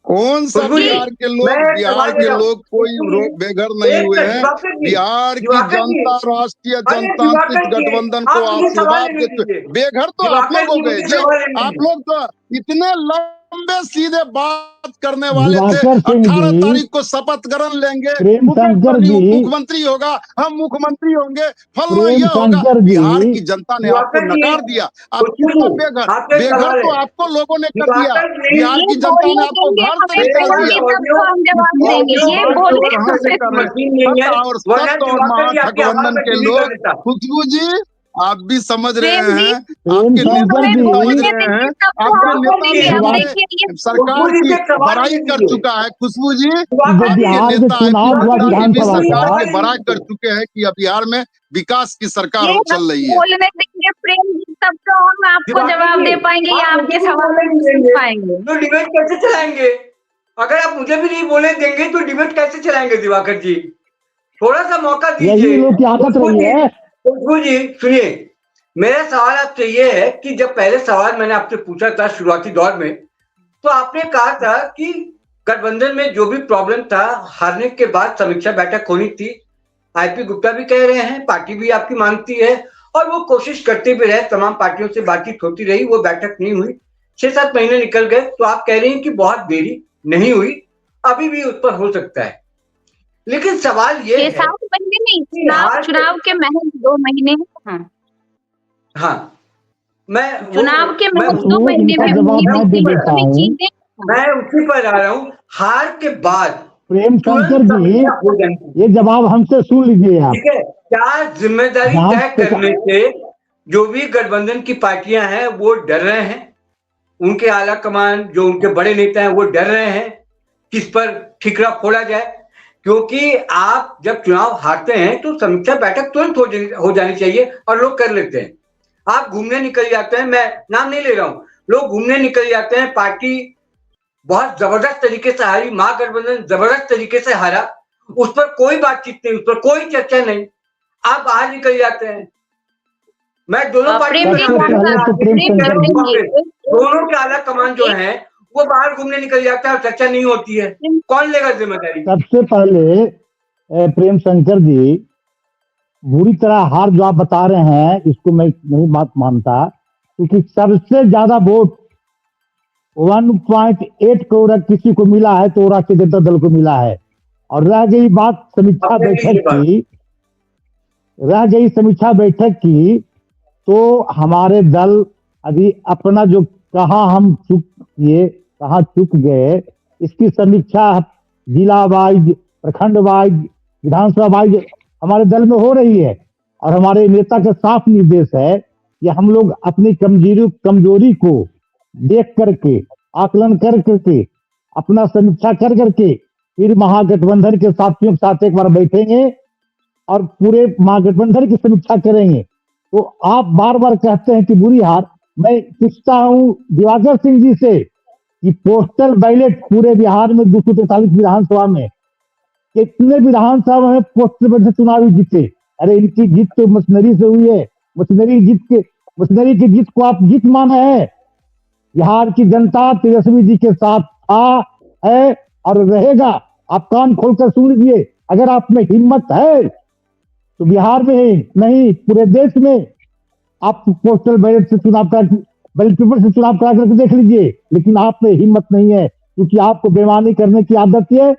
कौन सा
खुशबू जी,
बिहार के
मैं
लोग, बिहार
सवाल दे
के
रहा हूँ।
लोग कोई
खुशबू जी,
बेघर नहीं
एक
हुए
मिनट,
हैं।
दिवाकर जी,
बिहार की
दिवाकर जी,
जनता राष्ट्रीय
अरे
जनतांत्रिक
दिवाकर जी,
गठबंधन को
आप मुझे सवाल
आशीर्वाद
लेने
देते।
दीजिए।
बेघर तो आप
दिवाकर
लोग हो
जी,
गए
मुझे
जी।
सवाल लेने
आप
दीजिए।
लोग तो इतने लव लंबे सीधे बात करने वाले थे।
दिवाकर सिंह
18
जी,
तारीख को शपथ ग्रहण लेंगे,
प्रेम
भूपेश
शंकर
बघेल
जी,
मुख्यमंत्री होगा, हम मुख्यमंत्री होंगे, फलना
प्रेम
यह होगा।
शंकर जी,
बिहार की जनता ने आपको
दिवाकर जी,
नकार दिया। आप
खुशबू
कितना
जी,
बेघर,
आपसे
बेघर
सवाल
तो
है।
आपको लोगों ने कर दिया।
दिवाकर जी,
बिहार
ये
की जनता
बोलने
ने आपको
देंगे
घर से
हमें
निकाल
प्रेम
दिया।
जी, तब तो हम जवाब देंगे।
ऑडियो
ये
बात
बोलने
तो कहाँ से
देंगे।
कर रहे
मशीन नहीं है,
सत्य और
वरना
सत्य और
दिवाकर जी आपकी आवाज
महागठबंधन
में
के
डिलीट कर
लोग।
देता।
खुशबू जी, आप भी समझ रहे
प्रेम जी,
हैं,
प्रेम
आपके
शंकर
नेता
हमें
भी
जी,
समझ
बोलने
रहे
देंगे
हैं,
तब तो
आपके
हम
नेता भी
बोलेंगे। अब
दिवा-
देखिए ये
सरकार
खुशबू जी
की
से सवाल
बड़ाई
नहीं
कर
कीजिए।
चुका है। खुशबू जी,
दिवाकर
जो
जी,
आपके
बिहार में
नेता
चुनाव हुआ
आईपी मुखर्जी भी
विधानसभा
सरकार
का,
की बड़ाई कर चुके हैं कि अब बिहार में विकास की सरकार
ये हम
चल रही है।
बोलने देंगे प्रेम जी, तब तो हम आपको
दिवाकर
जवाब
जी,
दे पाएंगे या
आप
आपके
मुझे भी
सवाल
बोलने नहीं
सुन
देंगे
पाएंगे।
तो डिबेट कैसे चलाएंगे? अगर आप मुझे भी नहीं बोलने देंगे तो डिबेट कैसे चलाएंगे दिवाकर जी? थोड़ा सा मौका
यही
दीजिए।
लोग की आदत
खुशबू
रही
जी,
है।
खुशबू जी सुनिए, मेरा सवाल आपसे ये है कि जब पहले सवाल मैंने आपसे पूछा था शुरुआती दौर में, तो आपने कहा था कि गठबंधन में जो भी प्रॉब्लम था, हारने के बाद समीक्षा बैठक होनी थी। आईपी गुप्ता भी कह रहे हैं, पार्टी भी आपकी मानती है, और वो कोशिश करते भी रहे, तमाम पार्टियों से बातचीत होती रही, वो बैठक नहीं हुई। 6-7 महीने निकल गए, तो आप कह रही हैं कि बहुत देरी नहीं हुई, अभी भी उस पर हो सकता है। लेकिन सवाल ये है,
6-7 महीने नहीं,
हार
चुनाव के महज 2 महीने।
हाँ, मैं
चुनाव के
मैं
महज 2
वो
महीने
इनका
में
जवाब
हुई
मैं दे
पिछली
देता
सभी
हूँ।
चीजें।
मैं उसी पर आ रहा हूँ। हार के बाद
प्रेम
तुरंत
शंकर जी,
समीक्षा हो जानी चाहिए।
ये जवाब हमसे सुन लीजिए आप।
ठीक है, क्या जिम्मेदारी
जहाँ
तय
तक
करने से जो भी गठबंधन की पार्टियां हैं वो डर रहे हैं, उनके आला कमान जो उनके बड़े नेता हैं वो डर रहे हैं किस पर ठिकरा फोड़ा जाए, क्योंकि आप जब चुनाव हारते हैं तो समीक्षा बैठक तुरंत हो जानी चाहिए और लोग कर लेते हैं। आप घूमने निकल जाते हैं, मैं नाम नहीं ले रहा हूं, लोग घूमने निकल जाते हैं, पार्टी बहुत जबरदस्त तरीके से हारी, महागठबंधन जबरदस्त तरीके से हारा, उस पर कोई बातचीत नहीं, उस पर कोई चर्चा नहीं, आप बाहर निकल जाते हैं। मैं दोनों पार्टी
प्रेम
में
जी,
सबसे पहले तो प्रेम शंकर जी,
कांग्रेस, दोनों के आला कमान जो हैं वो बाहर घूमने निकल जाता है और चर्चा नहीं होती है, कौन लेगा जिम्मेदारी?
सबसे पहले प्रेम शंकर जी, बुरी तरह हार जो आप बता रहे हैं इसको मैं नहीं बात मानता, क्योंकि सबसे ज्यादा वोट 1.8 करोड़ किसी को मिला है तो वो राष्ट्रीय जनता दल को मिला है। और रह गई बात समीक्षा बैठक की, तो हमारे दल अभी अपना जो कहाँ हम चुक किए, कहाँ चुक गए, इसकी समीक्षा जिला वाइज, प्रखंड वाइज, विधानसभा वाइज हमारे दल में हो रही है। और हमारे नेता का साफ निर्देश है कि हम लोग अपनी कमजोरी को देख करके, आकलन कर करके, अपना समीक्षा कर करके फिर महागठबंधन के साथियों के साथ एक बार बैठेंगे और पूरे महागठबंधन की समीक्षा करेंगे। तो आप बार बार कहते हैं कि बुरी हार, मैं पूछता हूं दिवाकर सिंह जी से कि पोस्टल बैलेट पूरे बिहार में 243 विधानसभा में कितने विधानसभा में पोस्टल बैलेट से चुनावी जीते? अरे इनकी जीत तो मशीनरी से हुई है। मशीनरी की जीत को आप जीत माने है? बिहार की जनता तेजस्वी जी के साथ था, है और रहेगा। आप कान खोलकर सुन लीजिए, अगर आप में हिम्मत है तो बिहार में ही नहीं पूरे देश में आप पोस्टल बैलेट से बैलेट पेपर से चुनाव करा करके देख लीजिए। लेकिन आप में हिम्मत नहीं है, क्योंकि आपको बेईमानी करने की आदत है,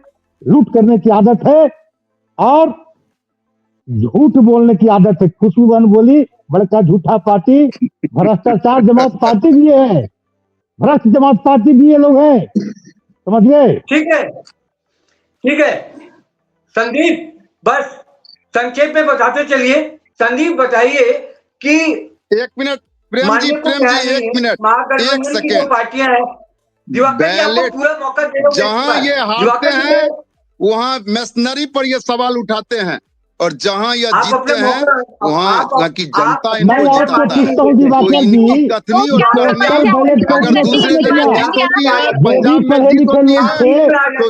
लूट करने की आदत है और झूठ बोलने की आदत है। खुशबू बहन बोली बड़का झूठा पार्टी, भ्रष्टाचार जमात पार्टी भी है, भ्रष्ट जमात पार्टी भी ये लोग हैं, समझ गए?
ठीक है संदीप, बस संक्षेप में बताते चलिए। संदीप बताइए कि
एक मिनट प्रेम जी, एक मिनट, एक सेकेंड।
पार्टियां हैं, दिवाकर जी आपको
बैलेट
पूरा मौका दे दो।
जहां ये हारते हैं वहां मशीनरी पर ये सवाल उठाते हैं, और जहां ये जीतते हैं वहां की जनता
मैं
इनको
आपसे
जिताता है।
पूछता हूँ
तो
दिवाकर
इनकी
जी,
कथनी और करनी,
पोस्टल बैलेट का
अगर दूसरे
किसने
जगह
किया?
जीत होती है,
वो भी
पंजाब में
पढ़े
जीत
लिखे
होती
लोग
है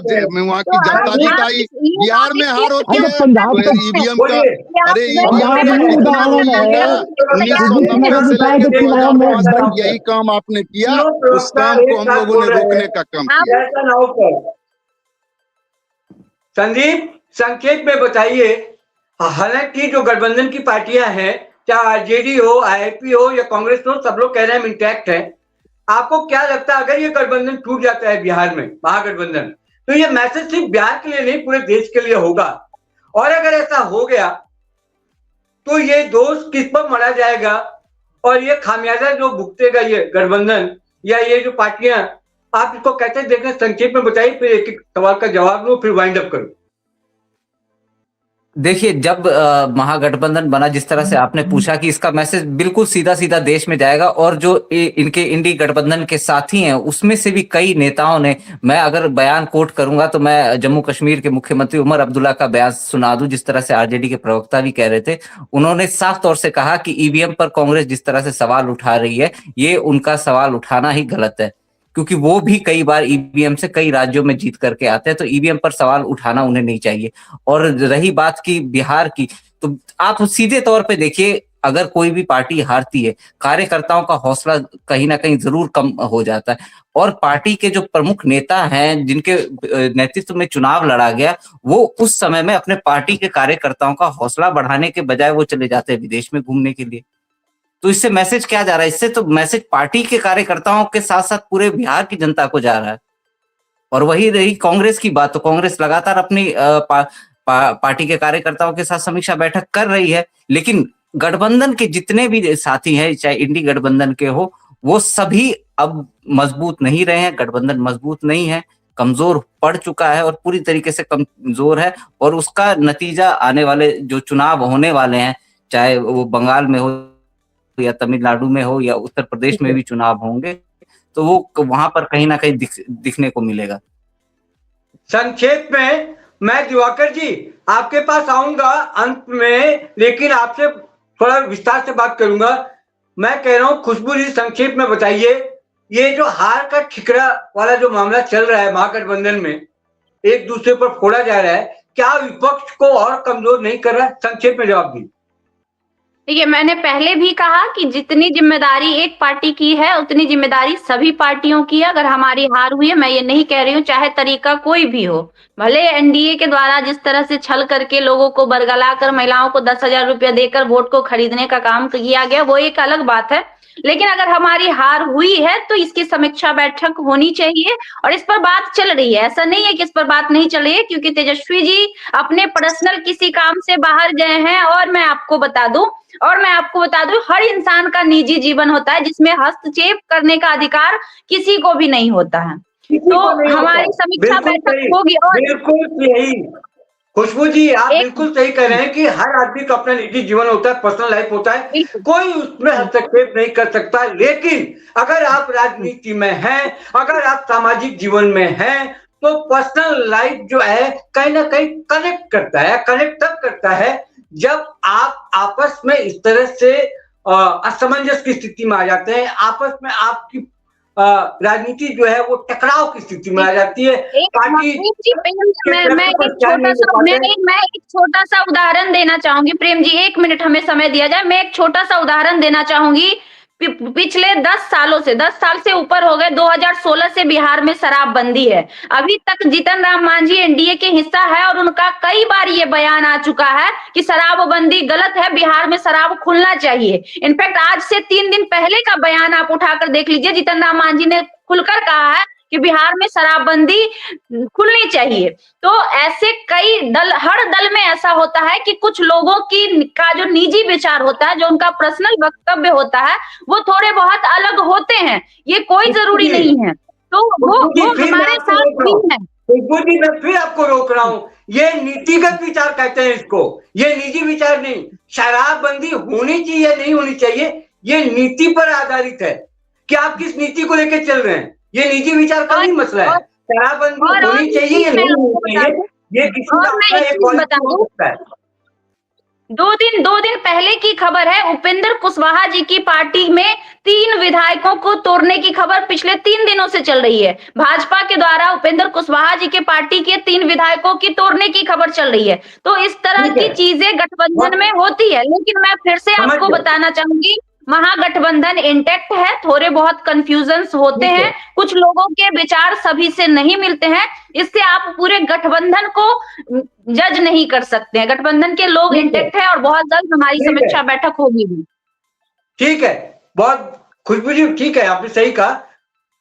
थे।
तो वहां की जनता जिताई, बिहार में हार होती
अरे
है
पंजाब
तो
तो
ईवीएम का, अरे ईवीएम
पंजाब
का
में
कितना
उदाहरण
रोल
है,
था 1990 से लेकर 2005 तक यही काम आपने किया। उस काम को हम लोगों ने रोकने का काम किया।
ऐसा ना हो पाए। संदीप संक्षेप में बताइए, हालांकि जो गठबंधन की पार्टियां हैं, चाहे आरजेडी हो, आईपी हो या कांग्रेस हो, सब लोग कह रहे हैं हम इंटैक्ट है, आपको क्या लगता है अगर ये गठबंधन टूट जाता है बिहार में, महागठबंधन, तो ये मैसेज सिर्फ बिहार के लिए नहीं पूरे देश के लिए होगा। और अगर ऐसा हो गया तो ये दोष किस पर मढ़ा जाएगा और ये खामियाजा जो भुगतेगा ये गठबंधन या ये जो पार्टियां, आप इसको कैसे देख रहे हैं? संक्षेप में बताइए, फिर एक एक सवाल का जवाब दो, फिर वाइंड अप करो।
देखिए, जब महागठबंधन बना, जिस तरह से आपने पूछा कि इसका मैसेज बिल्कुल सीधा सीधा देश में जाएगा, और जो इनके इंडी गठबंधन के साथी हैं उसमें से भी कई नेताओं ने, मैं अगर बयान कोट करूंगा तो मैं जम्मू कश्मीर के मुख्यमंत्री उमर अब्दुल्ला का बयान सुना दूं, जिस तरह से आरजेडी के प्रवक्ता भी कह रहे थे। उन्होंने साफ तौर से कहा कि ईवीएम पर कांग्रेस जिस तरह से सवाल उठा रही है, ये उनका सवाल उठाना ही गलत है, क्योंकि वो भी कई बार ईवीएम से कई राज्यों में जीत करके आते हैं, तो ईवीएम पर सवाल उठाना उन्हें नहीं चाहिए। और रही बात की बिहार की, तो आप सीधे तौर पे देखिए, अगर कोई भी पार्टी हारती है, कार्यकर्ताओं का हौसला कहीं ना कहीं जरूर कम हो जाता है, और पार्टी के जो प्रमुख नेता हैं जिनके नेतृत्व में चुनाव लड़ा गया, वो उस समय में अपने पार्टी के कार्यकर्ताओं का हौसला बढ़ाने के बजाय वो चले जाते हैं विदेश में घूमने के लिए। तो इससे मैसेज क्या जा रहा है? इससे तो मैसेज पार्टी के कार्यकर्ताओं के साथ साथ पूरे बिहार की जनता को जा रहा है। और वही रही कांग्रेस की बात, तो कांग्रेस लगातार अपनी पार्टी के कार्यकर्ताओं के साथ समीक्षा बैठक कर रही है, लेकिन गठबंधन के जितने भी साथी हैं, चाहे इंडी गठबंधन के हो, वो सभी अब मजबूत नहीं रहे हैं। गठबंधन मजबूत नहीं है, कमजोर पड़ चुका है और पूरी तरीके से कमजोर है, और उसका नतीजा आने वाले जो चुनाव होने वाले हैं, चाहे वो बंगाल में हो या तमिलनाडु में हो या उत्तर प्रदेश में भी चुनाव होंगे, तो वो वहां पर कहीं ना कहीं दिखने को मिलेगा।
संक्षेप में मैं दिवाकर जी आपके पास आऊंगा अंत में, लेकिन आपसे थोड़ा विस्तार से बात करूंगा। मैं कह रहा हूं खुशबू जी संक्षेप में बताइए, ये जो हार का ठिकरा वाला जो मामला चल रहा है महागठबंधन में, एक दूसरे पर फोड़ा जा रहा है, क्या विपक्ष को और कमजोर नहीं कर रहा है? संक्षेप में जवाब दीजिए।
देखिए, मैंने पहले भी कहा कि जितनी जिम्मेदारी एक पार्टी की है उतनी जिम्मेदारी सभी पार्टियों की है। अगर हमारी हार हुई है, मैं ये नहीं कह रही हूँ चाहे तरीका कोई भी हो, भले एनडीए के द्वारा जिस तरह से छल करके लोगों को बरगला कर महिलाओं को 10,000 रुपया देकर वोट को खरीदने का काम किया गया, वो एक अलग बात है। लेकिन अगर हमारी हार हुई है तो इसकी समीक्षा बैठक होनी चाहिए, और इस पर बात चल रही है। ऐसा नहीं है कि इस पर बात नहीं चल रही है, क्योंकि तेजस्वी जी अपने पर्सनल किसी काम से बाहर गए हैं। और मैं आपको बता दूं हर इंसान का निजी जीवन होता है, जिसमें हस्तक्षेप करने का अधिकार किसी को भी नहीं होता है। तो हमारी समीक्षा बैठक होगी। और
बिल्कुल यही खुशबू जी आप बिल्कुल सही कह रहे हैं कि हर आदमी का अपना निजी जीवन होता है, पर्सनल लाइफ होता है, कोई उसमें हस्तक्षेप नहीं कर सकता। लेकिन अगर आप राजनीति में हैं, अगर आप सामाजिक जीवन में हैं, तो पर्सनल लाइफ जो है कहीं ना कहीं कनेक्ट तब करता है जब आप आपस में इस तरह से असमंजस की स्थिति में आ जाते हैं, आपस में आपकी राजनीति जो है वो टकराव की स्थिति में आ जाती है।
मैं एक छोटा सा उदाहरण देना चाहूंगी। प्रेम जी 1 मिनट हमें समय दिया जाए। मैं एक छोटा सा उदाहरण देना चाहूंगी। पिछले 10 साल से ऊपर हो गए, 2016 से बिहार में शराबबंदी है। अभी तक जीतन राम मांझी एनडीए के हिस्सा है, और उनका कई बार ये बयान आ चुका है कि शराबबंदी गलत है, बिहार में शराब खुलना चाहिए। इनफैक्ट आज से 3 दिन पहले का बयान आप उठाकर देख लीजिए, जीतन राम मांझी ने खुलकर कहा है कि बिहार में शराबबंदी खुलनी चाहिए। तो ऐसे कई दल, हर दल में ऐसा होता है कि कुछ लोगों का जो निजी विचार होता है, जो उनका पर्सनल वक्तव्य होता है, वो थोड़े बहुत अलग होते हैं, ये कोई जरूरी नहीं है। तो वो हमारे साथ भी है।
मैं फिर आपको रोक रहा हूँ, ये नीतिगत विचार कहते हैं इसको, ये निजी विचार नहीं। शराबबंदी होनी चाहिए नहीं होनी चाहिए, ये नीति पर आधारित है कि आप किस नीति को लेकर चल रहे हैं। ये निजी विचार का नहीं मसला है। शराबबंदी होनी चाहिए या नहीं होनी चाहिए, ये किसी का अपना एक पॉलिसी हो सकता है।
2 दिन पहले की खबर है, उपेंद्र कुशवाहा जी की पार्टी में 3 विधायकों को तोड़ने की खबर पिछले 3 दिनों से चल रही है। भाजपा के द्वारा उपेंद्र कुशवाहा जी के पार्टी के 3 विधायकों की तोड़ने की खबर चल रही है। तो इस तरह की चीजें गठबंधन में होती है। लेकिन मैं फिर से आपको बताना चाहूंगी, महागठबंधन इंटैक्ट है। थोड़े बहुत कंफ्यूजन्स होते हैं, कुछ लोगों के विचार सभी से नहीं मिलते हैं, इससे आप पूरे गठबंधन को जज नहीं कर सकते हैं। गठबंधन के लोग इंटैक्ट है, और बहुत जल्द हमारी समीक्षा बैठक होगी भी।
ठीक है, बहुत खुशबू जी ठीक है, आपने सही कहा।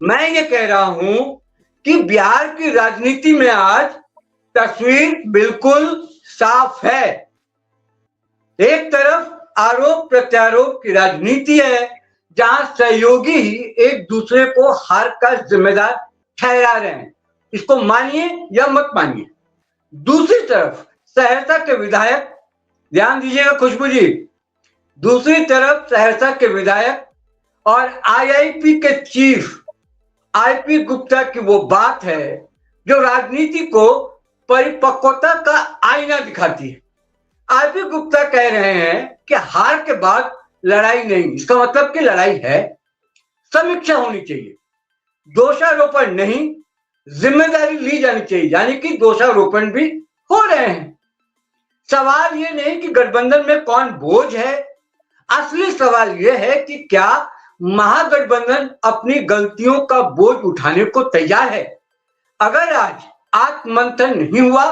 मैं ये कह रहा हूं कि बिहार की राजनीति में आज तस्वीर बिल्कुल साफ है। एक तरफ आरोप प्रत्यारोप की राजनीति है, जहां सहयोगी ही एक दूसरे को हार का जिम्मेदार ठहरा रहे हैं, इसको मानिए या मत मानिए। दूसरी तरफ सहरसा के विधायक, ध्यान दीजिएगा खुशबू जी, दूसरी तरफ सहरसा के विधायक और आईआईपी के चीफ आईपी गुप्ता की वो बात है जो राजनीति को परिपक्वता का आईना दिखाती है। आईपी गुप्ता कह रहे हैं कि हार के बाद लड़ाई नहीं, इसका मतलब कि लड़ाई है, समीक्षा होनी चाहिए, दोषारोपण नहीं, जिम्मेदारी ली जानी चाहिए, यानी कि दोषारोपण भी हो रहे हैं। सवाल ये नहीं कि गठबंधन में कौन बोझ है, असली सवाल यह है कि क्या महागठबंधन अपनी गलतियों का बोझ उठाने को तैयार है। अगर आज आत्ममंथन नहीं हुआ,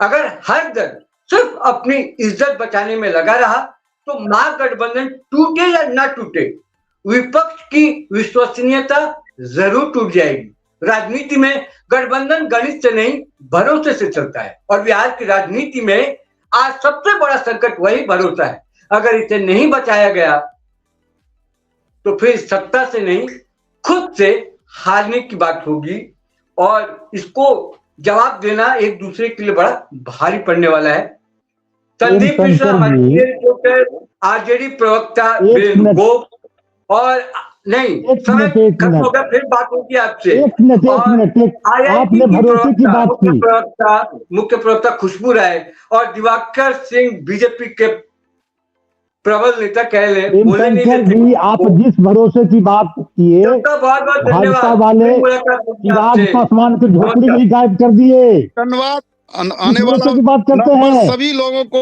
अगर हर दल सिर्फ अपनी इज्जत बचाने में लगा रहा, तो महागठबंधन टूटे या ना टूटे, विपक्ष की विश्वसनीयता जरूर टूट जाएगी। राजनीति में गठबंधन गणित से नहीं, भरोसे से चलता है, और बिहार की राजनीति में आज सबसे बड़ा संकट वही भरोसा है। अगर इसे नहीं बचाया गया तो फिर सत्ता से नहीं, खुद से हारने की बात होगी, और इसको जवाब देना एक दूसरे के लिए बड़ा भारी पड़ने वाला है। संदीप मिश्रा हमारे रिपोर्टर, आरजेडी प्रवक्ता वीरेंद्र गोप, और नहीं समय खत्म हो गया, फिर बात होगी आपसे।
एक मिनट आपने भरोसे की बात की,
मुख्य प्रवक्ता खुशबू राय और दिवाकर सिंह बीजेपी के प्रबल नेता कह ले बोले नहीं
भी, आप जिस भरोसे की बात किए, भाजपा वाले चिराग पासवान की झोपड़ी भी गायब कर दिए।
धन्यवाद। आने वाला
की बात करते हैं,
सभी लोगों को